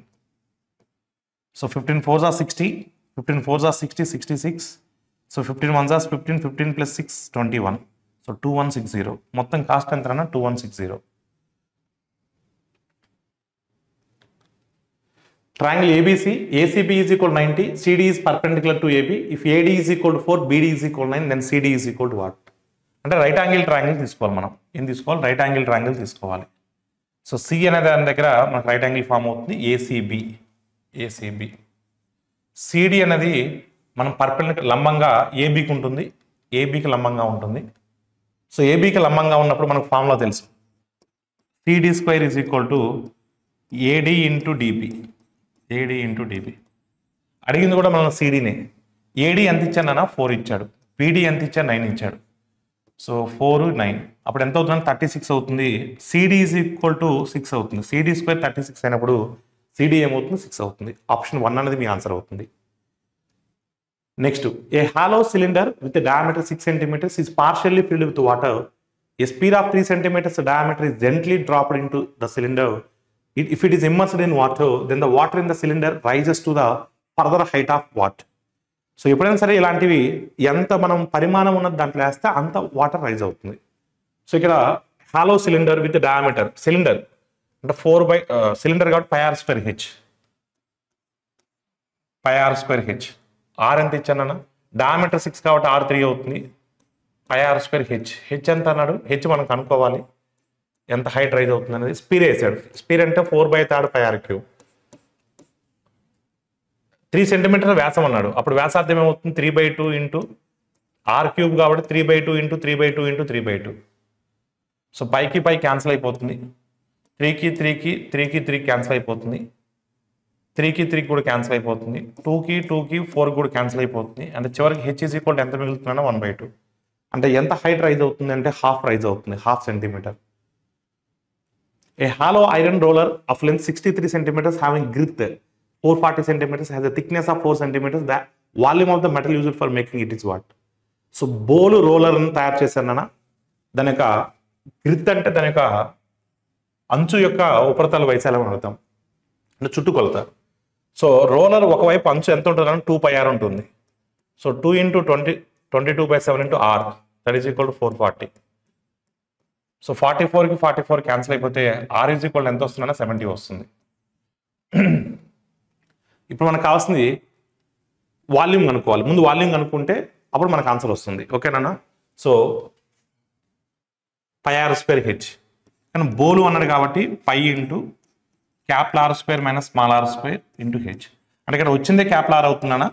So 15 4s 60, 15 4s 60, 66. So 15 1s 15, 15 + 6 21. So 2160. మొత్తం కాస్ట్ ఎంత అన్నా? 2160. Triangle ABC, ACB is equal to 90, CD is perpendicular to AB. If AD is equal to 4, BD is equal to 9, then CD is equal to what? అంటే right angle triangle తీసుకోవాలి. మనం ఏం తీసుకోవాలి? Right angle triangle తీసుకోవాలి. So C అనే దాని దగ్గర మనకు రైట్ యాంగిల్ ఫామ్ అవుతుంది ఏసీబీ. సిడి అనేది మనం పర్పెండిక్యులర్ లంబంగా ఏబీకి ఉంటుంది, ఏబీకి లంబంగా ఉంటుంది. సో ఏబీకి లంబంగా ఉన్నప్పుడు మనకు ఫార్ములా తెలుసు, CD² = AD × DB. అడిగింది కూడా మనం సిడీనే. ఏడీ ఎంత ఇచ్చానన్నా? 4 ఇచ్చాడు. పీడీ ఎంత ఇచ్చాడు? 9 ఇచ్చాడు. సో 4 9 అప్పుడు ఎంత అవుతుంది? 36 అవుతుంది. CD = 6 అవుతుంది. CD² 36 అయినప్పుడు సిడి ఏమవుతుంది 6 అవుతుంది. ఆప్షన్ 1 అనేది మీ ఆన్సర్ అవుతుంది. Next, A hollow cylinder with diameter 6 centimeters is partially filled with water. A speed of 3 centimeters diameter is gently dropped into the cylinder. If it is immersed in water, then the water in the cylinder rises to the further height of what? So ఎప్పుడైనా సరే ఇలాంటివి ఎంత మనం పరిమాణం ఉన్నది దాంట్లో వేస్తే అంత వాటర్ రైజ్ అవుతుంది. సో ఇక్కడ hollow cylinder with diameter, cylinder అంటే 4 సిలిండర్ కాబట్టి πr²h, πr²h. ఆర్ ఎంత ఇచ్చానన్నా, డయామీటర్ 6 కాబట్టి r3 అవుతుంది. πr²h, హెచ్ ఎంత అన్నాడు, హెచ్ మనం కనుక్కోవాలి ఎంత హైట్ రైజ్ అవుతుంది అనేది. స్పీడ్ వేసాడు, స్పీడ్ అంటే 4/3 πr³. 3 centimeter వ్యాసం అన్నాడు, అప్పుడు వ్యాసార్థం ఏమవుతుంది 3/2 ఇంటూ r³ కాబట్టి 3/2 ఇంటూ 3/2 ఇంటూ 3/2. సో పైకి పై క్యాన్సిల్ అయిపోతుంది, 3కి 3కి 3కి 3 క్యాన్సిల్ అయిపోతుంది, 3కి 3 కూడా క్యాన్సిల్ అయిపోతుంది, 2కి 2కి 4 కూడా క్యాన్సిల్ అయిపోతుంది. అంటే చివరికి హెచ్ ఈజ్ ఈక్వల్ ఎంత మిగులుతుందన్నా 1/2. అంటే ఎంత హైట్ రైజ్ అవుతుంది అంటే హాఫ్ రైజ్ అవుతుంది, 1/2 centimeter. A hollow iron roller of length 63 centimeters having girth 440 centimeters has a thickness of 4 centimeters. The volume of the metal used for making it is what? So బోలు రోలర్ని తయారు చేశానన్నా, దాని యొక్క గ్రిత్ అంటే దాని యొక్క అంచు యొక్క ఉపరితల వైశాల్యం అడుగుతాం, అంటే చుట్టుకొలత. సో రోలర్ ఒకవైపు అంచు ఎంత ఉంటుందని 2πr ఉంటుంది. So 2 × 20 22/7 × r, that is equal to 440. So 44కి 44 క్యాన్సిల్ అయిపోతే r ఈజ్ ఈక్వల్ ఎంత వస్తుందన్నా 70 వస్తుంది. ఇప్పుడు మనకు కావాల్సింది వాల్యూమ్ కనుక్కోవాలి. ముందు వాల్యూమ్ కనుక్కుంటే అప్పుడు మనకు ఆన్సర్ వస్తుంది. ఓకేనా? సో πr²h, కానీ బోలు అన్నాడు కాబట్టి π into R² minus small r² into H. అంటే ఇక్కడ వచ్చిందే R అవుతుందన్నా,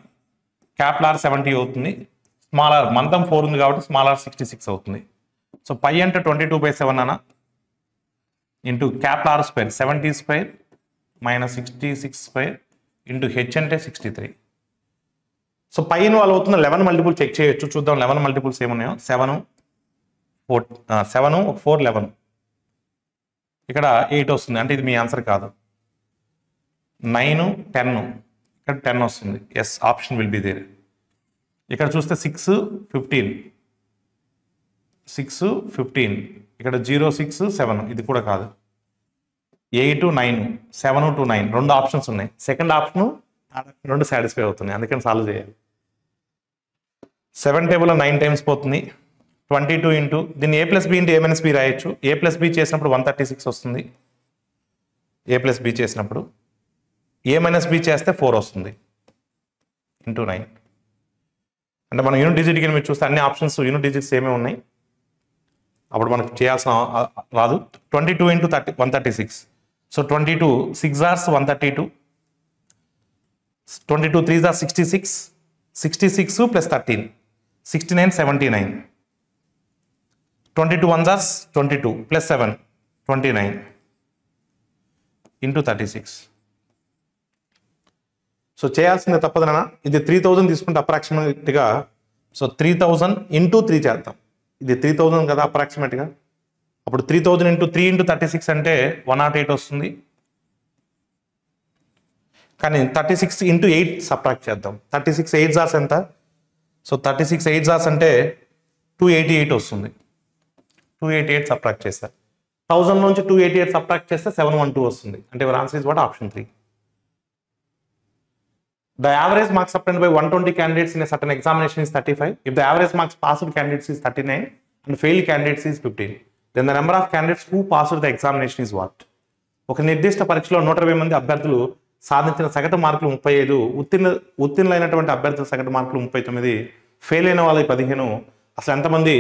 R 70 అవుతుంది, స్మాల్ r మందం 4 ఉంది కాబట్టి స్మాల్ r 66 అవుతుంది. సో π అంటే 22/7 అన్న into R² 70² minus 66² into H అంటే 63. సో పై ఇన్వాల్వ్ అవుతున్న 11 మల్టిపుల్ చెక్ చేయొచ్చు. చూద్దాం 11 మల్టిపుల్స్ ఏమున్నాయో. 7 4 11, ఇక్కడ 8 వస్తుంది, అంటే ఇది మీ ఆన్సర్ కాదు. 9 10, ఇక్కడ 10 వస్తుంది. Yes, option will be there. ఇక్కడ చూస్తే 6 15, 6 15, ఇక్కడ 0 6 7, ఇది కూడా కాదు. 8 9 7 to 9, 2 ఆప్షన్స్ ఉన్నాయి. సెకండ్ ఆప్షన్ 2 సాటిస్ఫై అవుతున్నాయి, అందుకని సాల్వ్ చేయాలి. 7 టేబుల్లో 9 టైమ్స్ పోతుంది. 22 ఇంటూ దీన్ని a+b ఇంటూ a-b రాయొచ్చు. a+b చేసినప్పుడు 136 వస్తుంది. a+b చేసినప్పుడు a-b చేస్తే 4 వస్తుంది ఇంటూ 9. అంటే మనం యూనిట్ డిజిట్ కింద మీరు చూస్తే అన్ని ఆప్షన్స్ యూనిట్ డిజిట్స్ ఏమేమి ఉన్నాయి, అప్పుడు మనకు చేయాల్సిన రాదు. 22 into 136. So 22 6 hours 132, 22 3 hours 66, 66 plus 13 69 79, 22 1 hours 22 plus 7 29 into 36. So చేయాల్సిందే తప్పదనా. ఇది 3000 తీసుకుంటే అప్రాక్సిమేట్గా, సో 3000 ఇంటూ 3 చేద్దాం. ఇది 3000 కదా అప్రాక్సిమేట్గా, అప్పుడు 3000 ఇంటూ 3 ఇంటూ 36 అంటే 108 వస్తుంది. కానీ 36 ఇంటూ 8 సబ్ట్రాక్ట్ చేద్దాం. 36 8 hours ఎంత? సో 36 8 hours అంటే 288 వస్తుంది. 288 సబ్ట్రాక్ట్ చేస్తారు. 1000 నుంచి 288 సబ్ట్రాక్ట్ చేస్తే 712 వస్తుంది. అంటే your answer is what? Option 3. The average marks obtained by 120 candidates in a certain examination is 35. If the average marks passed candidates is 39 and failed candidates is 15, then the number of candidates who passed the examination is what? ఒక నిర్దిష్ట పరీక్షలో 120 మంది అభ్యర్థులు సాధించిన సగటు మార్కులు 35, ఉత్తీర్ణులైనటువంటి అభ్యర్థుల సగటు మార్కులు 39, ఫెయిల్ అయిన వాళ్ళకి 15. అసలు ఎంతమంది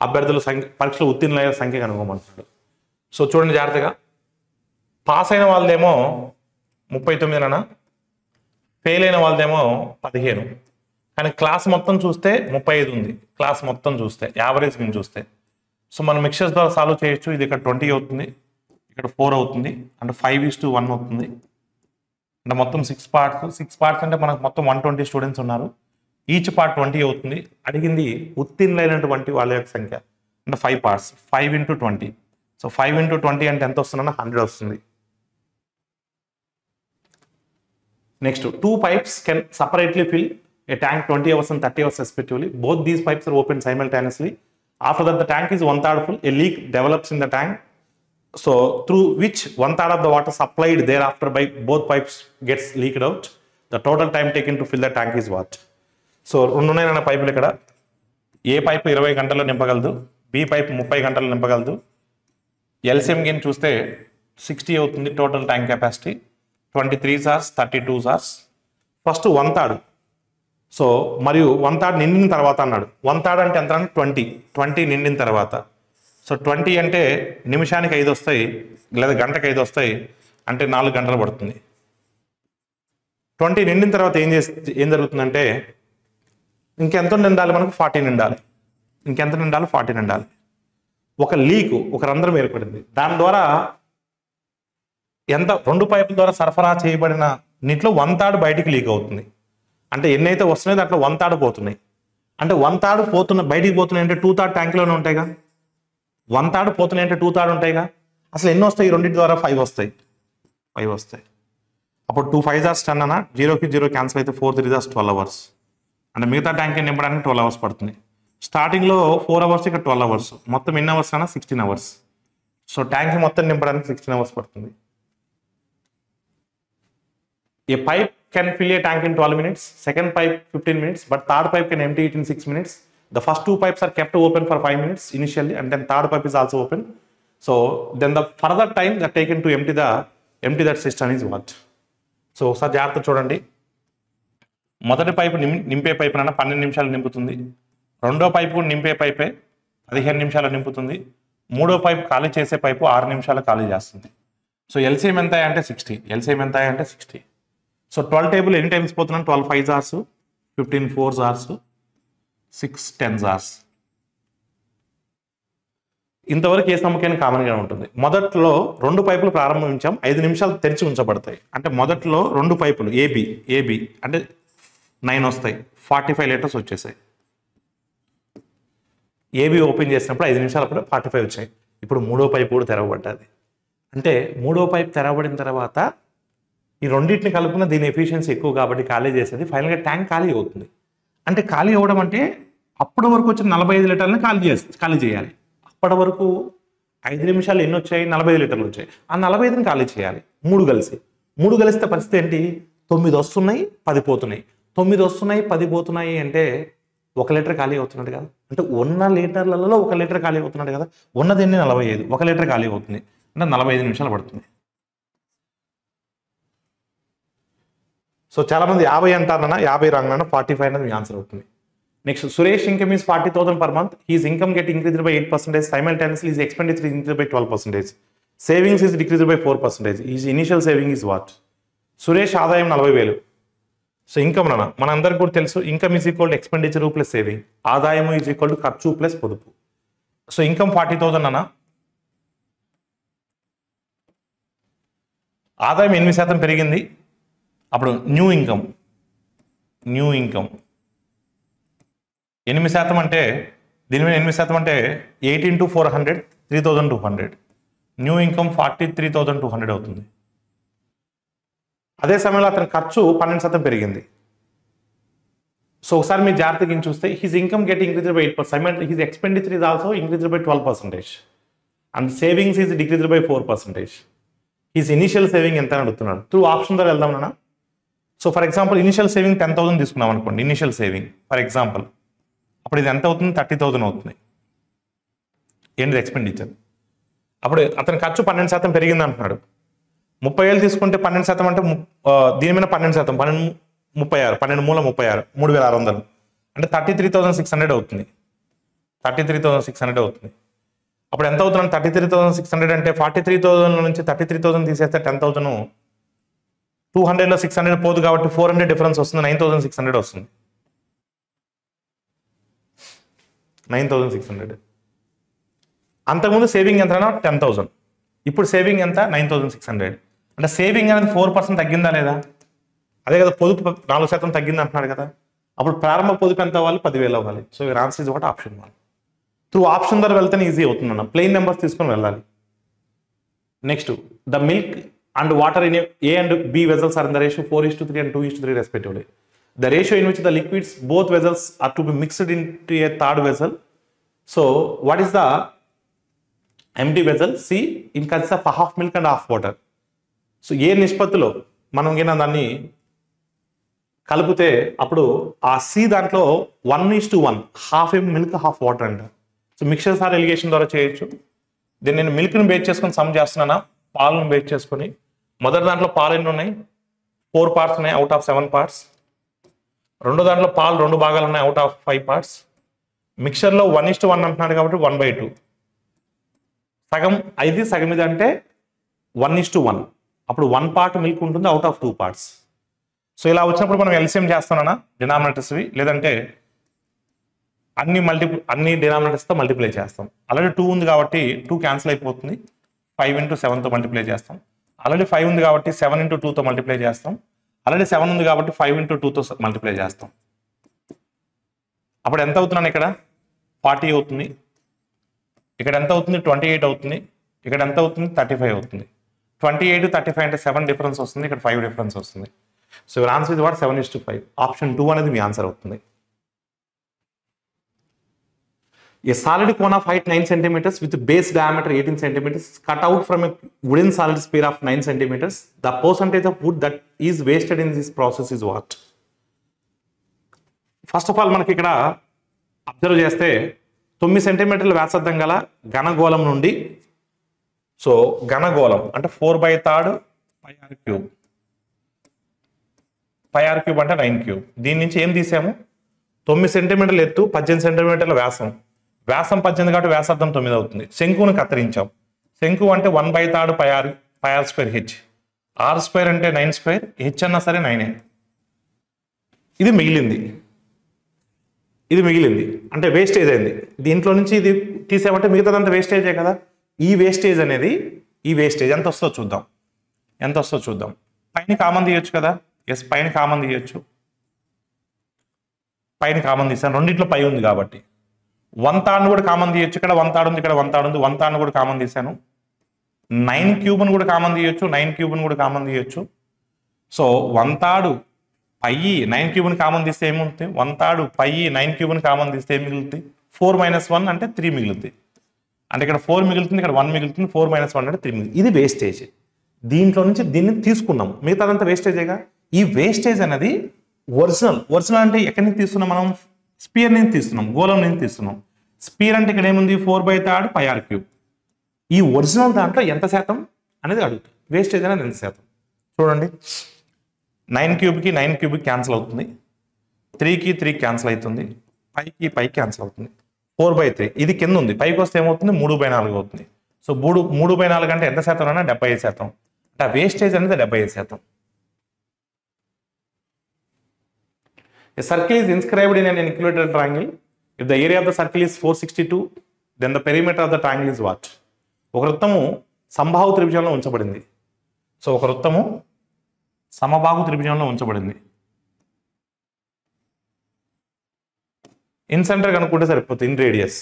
అభ్యర్థుల పరీక్షలో ఉత్తీర్ణులైన సంఖ్య కనుగొమంటున్నాడు. సో చూడండి జాగ్రత్తగా. పాస్ అయిన వాళ్ళదేమో 39, ఫెయిల్ అయిన వాళ్ళదేమో 15. కానీ క్లాస్ మొత్తం చూస్తే 35 ఉంది. క్లాస్ మొత్తం చూస్తే యావరేజ్ మేము చూస్తే, సో మనం మిక్చర్స్ ద్వారా సాల్వ్ చేయొచ్చు. ఇది ఇక్కడ 20 అవుతుంది, ఇక్కడ 4 అవుతుంది, అంటే 5:1 అవుతుంది. అంటే మొత్తం 6 parts. 6 parts అంటే మనకు మొత్తం 120 స్టూడెంట్స్ ఉన్నారు. ఈచ్ పార్ట్ 20 అవుతుంది. అడిగింది ఉత్తీర్ణులైనటువంటి వాళ్ళ యొక్క సంఖ్య, అంటే 5 parts, 5 into 20. సో 5 into 20 అంటే ఎంత వస్తుందన్న 100 వస్తుంది. Next, two pipes can separately fill a tank 20 hours and 30 hours respectively. Both these pipes are opened simultaneously. After that, the tank is 1/3 full. A leak develops in the tank, so through which 1/3 of the water supplied thereafter by both pipes gets leaked out. The total time taken to fill the tank is what? So, రెండు ఉన్నాయన్న పైపులు ఇక్కడ. ఏ pipe 20 గంటల్లో నింపగలదు, B pipe 30 గంటల్లో నింపగలదు. LCM గిన్ చూస్తే 60 అవుతుంది total tank capacity. 23 సార్స్ 32 సార్స్. ఫస్ట్ 1/3. సో మరియు 1/3 నిండిన తర్వాత అన్నాడు. 1/3 అంటే ఎంత? 20 నిండిన తర్వాత. సో 20 అంటే నిమిషానికి 5 వస్తాయి లేదా గంటకి 5 వస్తాయి, అంటే 4 గంటలు పడుతుంది. 20 నిండిన తర్వాత ఏం జరుగుతుందంటే ఇంకెంత నిండాలి మనకు? 40 నిండాలి. ఇంకెంత నిండాలి? 40 నిండాలి. ఒక లీకు, ఒక రంధ్రం ఏర్పడింది. దాని ద్వారా ఎంత? 2 పైపుల ద్వారా సరఫరా చేయబడిన నీటిలో 1/3 బయటికి లీక్ అవుతుంది. అంటే ఎన్నైతే వస్తున్నాయో దాంట్లో 1/3 పోతున్నాయి. అంటే 1/3 బయటికి పోతున్నాయి అంటే 2/3 ట్యాంక్లోనే ఉంటాయిగా. 1/3 పోతున్నాయి అంటే 2/3 ఉంటాయిగా. అసలు ఎన్ని వస్తాయి? 2 ద్వారా 5 వస్తాయి. 5 వస్తాయి. అప్పుడు 2 5 hours 10 అన్న, 0కి 0 క్యాన్సిల్ అయితే 4 3 hours 12 hours. అంటే మిగతా ట్యాంక్ నింపడానికి 12 hours పడుతుంది. స్టార్టింగ్లో 4 hours, ఇక్కడ 12 hours. మొత్తం ఎన్ని అవర్స్ అన్న? 16 hours. సో ట్యాంక్ మొత్తం నింపడానికి 16 hours పడుతుంది. A pipe can fill a tank in 12 minutes, second pipe 15 minutes, but third pipe can empty it in 6 minutes. The first 2 pipes are kept open for 5 minutes initially, and then third pipe is also open. So then the further time that taken to empty that cistern is what? So ఒకసారి జాగ్రత్త చూడండి. మొదటి pipe నింపే pipe అన్న 12 నిమిషాలు నింపుతుంది. రెండో pipe కూడా నింపే పైపే 15 నిమిషాలు నింపుతుంది. మూడో పైపు ఖాళీ చేసే పైపు 6 నిమిషాలు ఖాళీ చేస్తుంది. సో ఎల్సిఎం ఎంత అంటే 60. ఎల్సిఎం ఎంత అంటే 60. సో 12 టేబుల్ ఎన్ని టైమ్స్ పోతున్నాను? 12 5 hours, 15 4 hours, 6 10 hours. ఇంతవరకు ఏ సమస్యని కామన్గా ఉంటుంది. మొదట్లో 2 పైపులు ప్రారంభించాం, 5 నిమిషాలు తెరిచి ఉంచబడతాయి. అంటే మొదట్లో 2 పైపులు ఏబి అంటే 9 వస్తాయి, 45 లీటర్స్ వచ్చేసాయి. ఏబి ఓపెన్ చేసినప్పుడు 5 నిమిషాలప్పుడు 45 వచ్చాయి. ఇప్పుడు మూడో పైపు కూడా తెరవబడ్డది. అంటే మూడో పైపు తెరవబడిన తర్వాత ఈ రెండింటిని కలుపుకున్న దీని ఎఫిషియన్సీ ఎక్కువ కాబట్టి ఖాళీ చేసేది. ఫైనల్గా ట్యాంక్ ఖాళీ అవుతుంది. అంటే ఖాళీ అవ్వడం అంటే అప్పటి వరకు వచ్చిన 45 లీటర్లను ఖాళీ చేయాలి. అప్పటి వరకు 5 నిమిషాలు ఎన్ని వచ్చాయి? 45 లీటర్లు వచ్చాయి. ఆ 45ని ఖాళీ చేయాలి. 3 కలిస్తే పరిస్థితి ఏంటి? 9 వస్తున్నాయి, 10 పోతున్నాయి. 9 వస్తున్నాయి, 10 పోతున్నాయి అంటే 1 లీటర్ ఖాళీ అవుతున్నాడు కదా. అంటే ఉన్న లీటర్లలో 1 లీటర్ ఖాళీ అవుతున్నాడు కదా. ఉన్నది ఎన్ని? 45. 1 లీటర్ ఖాళీ అవుతుంది అంటే 45 నిమిషాలు పడుతుంది. సో చాలా మంది 50 అంటారన్నా, 50 రాంగ్ 45 అనేది మీ ఆన్సర్ అవుతుంది. Next, Suresh income is 40,000 per month. His income get increased by 8%. Simultaneously, his expenditure is increased by 12%. Savings is decreased by 4%. His initial saving is what? Suresh ఆదాయం 40,000. సో ఇన్కమ్ అన్న మనందరికి కూడా తెలుసు, income is equal to expenditure plus saving. ఆదాయం is equal to ఖర్చు plus పొదుపు. So income 40,000 అన్న, ఆదాయం 8% పెరిగింది. అప్పుడు న్యూ ఇన్కమ్ 8% అంటే దీని మీద 8% అంటే 8 into 400 3,200. న్యూ ఇన్కమ్ 43,200 అవుతుంది. అదే సమయంలో అతని ఖర్చు 12% పెరిగింది. సో ఒకసారి మీరు జాగ్రత్తగా చూస్తే his income get increased by 8%. His expenditure is also increased by 12%. And savings is decreased by 4%. His initial saving ఎంత అని అడుగుతున్నాడు. త్రూ ఆప్షన్ ద్వారా వెళ్దాం నాన్న. So for example initial saving 10,000 తీసుకున్నాం అనుకోండి. ఇనిషియల్ సేవింగ్ ఫర్ ఎగ్జాంపుల్ అప్పుడు ఇది ఎంత అవుతుంది? 30,000 అవుతుంది. ఏంటిది? ఎక్స్పెండిచర్. అప్పుడు అతని ఖర్చు 12% పెరిగింది అంటున్నాడు. 30,000 తీసుకుంటే 12% అంటే దీని మీద 12%, 36, 12 మూల 36, 3,600 అంటే 33,600 అవుతుంది. 33,600 అవుతుంది. అప్పుడు ఎంత అవుతుంది? 33,600 అంటే 43,000 నుంచి 33,000 తీసేస్తే 10,000, 200లో 600 పోదు కాబట్టి 400 డిఫరెన్స్ వస్తుంది. 9,600 వస్తుంది. 9,600. అంతకుముందు సేవింగ్ ఎంత? 10,000. ఇప్పుడు సేవింగ్ ఎంత? 9,600. అంటే సేవింగ్ అనేది 4% తగ్గిందా లేదా? అదే కదా, పొదుపు 4% తగ్గింది అంటున్నాడు కదా. అప్పుడు ప్రారంభ పొదుపు ఎంత అవ్వాలి? 10,000 అవ్వాలి. So your answer is what? Option 1. Through option ద్వారా వెళ్తేనే ఈజీ అవుతుంది అన్న. ప్లెయిన్ నెంబర్స్ తీసుకొని వెళ్ళాలి. Next, the milk and water in A and B vessels are in the ratio 4:3 and 2:3 respectively. The ratio in which the liquids, both vessels are to be mixed into a third vessel. So what is the empty vessel? C, it consists of half milk and half water. So ఏ నిష్పత్తిలో మనం కింద దాన్ని కలిపితే అప్పుడు ఆ C దాంట్లో 1:1 half milk half water అంట. సో మిక్సర్ సార్ ఎలిగేషన్ ద్వారా చేయొచ్చు. దీన్ని నేను మిల్క్ని బేస్ చేసుకొని సమ్ చేస్తున్నానా, పాలను బేస్ చేసుకొని. మొదటి దాంట్లో పాలు ఎన్ని ఉన్నాయి? 4 పార్ట్స్ ఉన్నాయి అవుట్ ఆఫ్ 7 పార్ట్స్. రెండో దాంట్లో పాలు 2 భాగాలు ఉన్నాయి అవుట్ ఆఫ్ 5 పార్ట్స్. మిక్చర్లో 1:1 అంటున్నాడు కాబట్టి 1/2. సగం ఇది సగం ఇది అంటే 1:1. అప్పుడు 1 పార్ట్ మిల్క్ ఉంటుంది అవుట్ ఆఫ్ 2 పార్ట్స్. సో ఇలా వచ్చినప్పుడు మనం ఎల్సిఎం చేస్తున్నానా డినామినేటర్స్వి, లేదంటే అన్ని డినామినేటర్స్తో మల్టిప్లై చేస్తాం. ఆల్రెడీ 2 ఉంది కాబట్టి 2 క్యాన్సిల్ అయిపోతుంది. 5 × 7తో మల్టిప్లై చేస్తాం. ఆల్రెడీ 5 ఉంది కాబట్టి 7 × 2తో మల్టిప్లై చేస్తాం. ఆల్రెడీ 7 ఉంది కాబట్టి 5 × 2తో మల్టిప్లై చేస్తాం. అప్పుడు ఎంత అవుతున్నాను? ఇక్కడ 40 అవుతుంది. ఇక్కడ ఎంత అవుతుంది? 28 అవుతుంది. ఇక్కడ ఎంత అవుతుంది? 35 అవుతుంది. 28, 35 అంటే 7 డిఫరెన్స్ వస్తుంది. ఇక్కడ 5 డిఫరెన్స్ వస్తుంది. So your answer is what? 7:5. Option 2 అనేది మీ ఆన్సర్ అవుతుంది. A solid cone of height 9 centimeters with base diameter 18 centimeters cut out from a wooden solid sphere of 9 centimeters. The percentage of wood that is wasted in this process is what? First of all మనకి ఇక్కడ observe చేస్తే 9 సెంటీమీటర్ల వ్యాసార్థం గల ఘనగోళం నుండి, so ఘనగోళం అంటే 4/3 πr³ πr³ అంటే 9³ దీని నుంచి ఏం తీసాము? 9 సెంటీమీటర్ల ఎత్తు, 18 సెంటీమీటర్ల వ్యాసం. వ్యాసం 18 కాబట్టి వ్యాసార్థం 9 అవుతుంది. శంకువును కత్తిరించాం. శంకు అంటే 1/3 πr²h. r² అంటే 9², h అన్నా సరే 9. ఇది మిగిలింది అంటే వేస్టేజ్ అయింది. దీంట్లో నుంచి ఇది తీసామంటే మిగతాదంతా వేస్టేజే కదా. ఈ వేస్టేజ్ అనేది ఎంత వస్తుందో చూద్దాం. పైన కామన్ తీయొచ్చు కదా. ఎస్, పైన కామన్ తీయొచ్చు. పైన కామన్ తీసాను, రెండిట్లో పై ఉంది కాబట్టి. 1/3 కూడా కామన్ తీయొచ్చు. ఇక్కడ 1/3 ఉంది, ఇక్కడ 1/3 ఉంది. 1/3 కూడా కామన్ తీసాను. 9³ కూడా కామన్ తీయొచ్చు. 9³ కూడా కామన్ తీయొచ్చు. సో 1/3 π 9³ కామన్ తీస్తే ఏముంటుంది? 1/3 π 9³ కామన్ తీస్తే ఏం మిగులుతుంది? 4 - 1 అంటే 3 మిగులుతుంది. అంటే ఇక్కడ 4 మిగులుతుంది, ఇక్కడ 1 మిగులుతుంది. 4 - 1 అంటే 3 మిగులుతుంది. ఇది వేస్టేజ్. దీంట్లో నుంచి దీన్ని తీసుకున్నాం, మిగతాదంతా వేస్టేజేగా. ఈ వేస్టేజ్ అనేది ఒరిజినల్ అంటే ఎక్కడి నుంచి తీస్తున్నాం మనం? స్పియర్ నుంచి తీస్తున్నాం, గోళం నుంచి తీస్తున్నాం. స్పియర్ అంటే ఇక్కడ ఏముంది? 4/3 πr³. ఈ ఒరిజినల్ దాంట్లో ఎంత శాతం అనేది అడుగుతుంది. వేస్టేజ్ అనేది ఎంత శాతం చూడండి. 9³ 9³ క్యాన్సిల్ అవుతుంది. 3కి 3 క్యాన్సిల్ అవుతుంది. పై క్యాన్సిల్ అవుతుంది. 4/3 ఇది కింద ఉంది, పైకి వస్తే ఏమవుతుంది? 3/4 అవుతుంది. సో 3/4 అంటే ఎంత శాతం అన్నా? 75%. అంటే ఆ వేస్టేజ్ అనేది 75%. A circle is inscribed in an equilateral triangle. If the area of the circle is 462, then the perimeter of the triangle is what? ఒక వృత్తము సమబాహు త్రిభుజంలో ఉంచబడింది. సో ఒక వృత్తము సమబాహు త్రిభుజంలో ఉంచబడింది. ఇన్ సెంటర్ కనుక్కుంటే సరిపోతుంది. In radius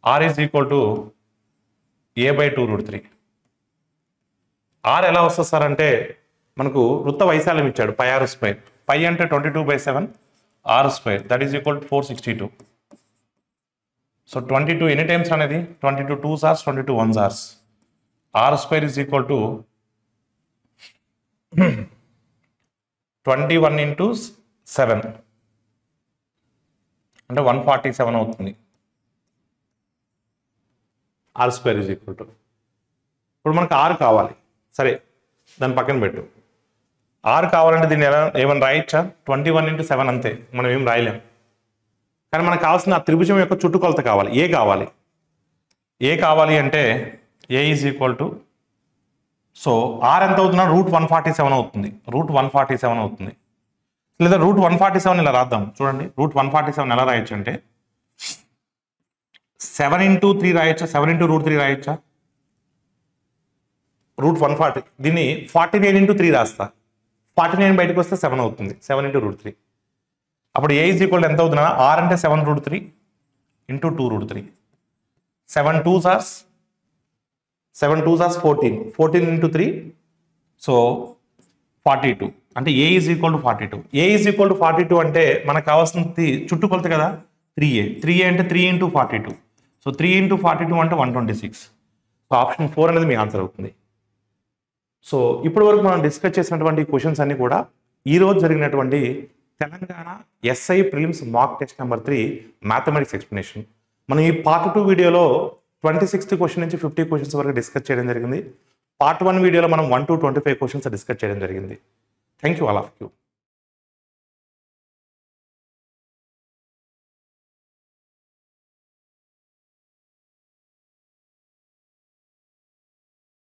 r is equal to a/2√3. r ఎలా వస్తుంది sir అంటే మనకు వృత్త వైశాల్యం ఇచ్చాడు πr². π అంటే 22/7 r², that is equal to 462. So 22 ఎన్ని టైమ్స్ అనేది? 22 2s are 22 1s are. r² is equal to 21 × 7 అంటే 147 అవుతుంది. r² is equal to, ఇప్పుడు మనకు r కావాలి. సరే దాన్ని పక్కన పెట్టు. r కావాలంటే దీన్ని ఏమైనా రాయొచ్చా? 21 × 7 అంతే, మనం ఏం రాయలేం. కానీ మనకు కావాల్సిన ఆ త్రిభుజం యొక్క చుట్టుకొలత కావాలి. ఏ కావాలి అంటే a is equal to, so r ఎంత అవుతున్నా? √147 అవుతుంది. √147 అవుతుంది. లేదా √147 ఇలా రాద్దాం చూడండి. √147 ఎలా రాయొచ్చు అంటే 7 × 3 రాయొచ్చా? 7 × √3 రాయొచ్చా? √140 దీన్ని 49 × 3 రాస్తా. 49 బయటకు వస్తే 7 అవుతుంది. 7 × √3. అప్పుడు a is equal to ఎంత అవుతున్నా? r అంటే 7√3 × 2√3. 7 2s are 14. 14 × 3, సో 42 అంటే A is equal to 42. A is equal to 42 అంటే మనకు కావాల్సింది చుట్టుకొలత కదా 3a అంటే 3 ఇంటూ 42. సో 3 ఇంటూ 42 అంటే 126. సో ఆప్షన్ 4 అనేది మీ ఆన్సర్ అవుతుంది. సో ఇప్పటి వరకు మనం డిస్కస్ చేసినటువంటి క్వశ్చన్స్ అన్ని కూడా ఈ రోజు జరిగినటువంటి Telangana SI prelims mock test number 3 mathematics explanation. మనం ఈ పార్ట్ 2 వీడియోలో 26th క్వశ్చన్ నుంచి 50 క్వశ్చన్స్ వరకు డిస్కస్ చేయడం జరిగింది. పార్ట్ 1 వీడియోలో మనం 1 to 25 క్వశ్చన్స్ డిస్కస్ చేయడం జరిగింది. Thank you all of you.